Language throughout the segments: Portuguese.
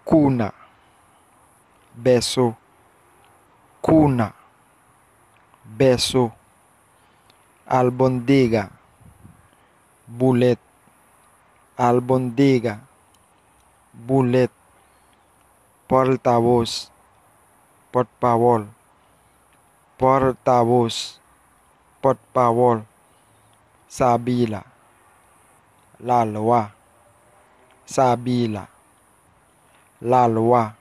cuna, beso, cuna, beso, albondega, bullet, albondega, bullet, porta-voz, porta-voz, porta-voz, porta-voz, sabila, la loi, sabila, la loi,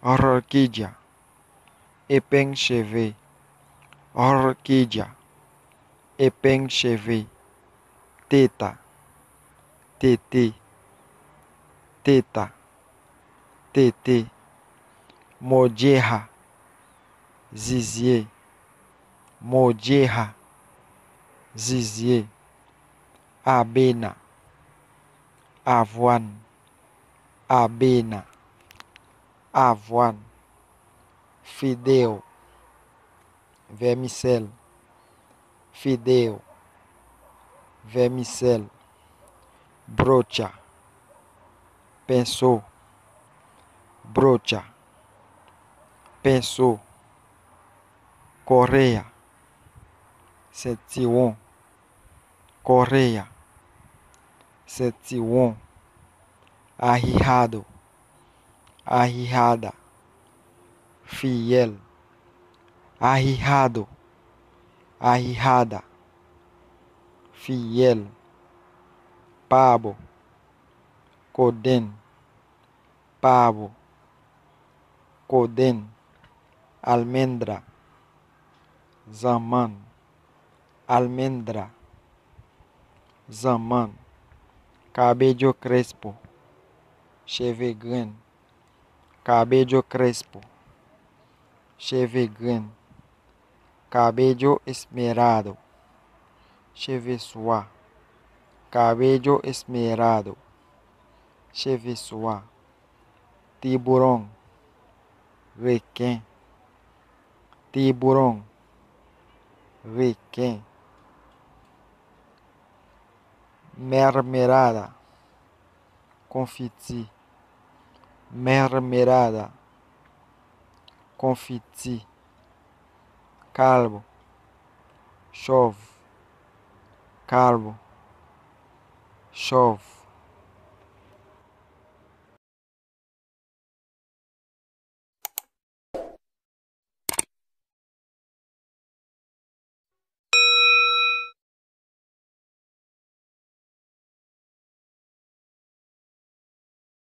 orquídea, épingle cheveux, orquídea, épingle cheveux, teta, tété, teta, tété, molleja, zizier, molleja, zizier, abena, avoine, abena, avoine, fideu, vermicelle, fideu, vermicelle, brocha, pinceau, brocha, pinceau, correia, ceinturon, correia, ceinturon, arriado, arriada, fiel, arriado, arriada, fiel, pavo, coden, pavo, coden, almendra, zaman, almendra, zaman, cabello crespo, cheveux gris, cabello crespo, cheveux gris, cabello esmerado, cheveux soie, cabello esmerado, cheveux soie, tiburão, requin, tiburão, requin, marmelada, confiti, marmelada, confiti, calvo, chove, calvo, chove.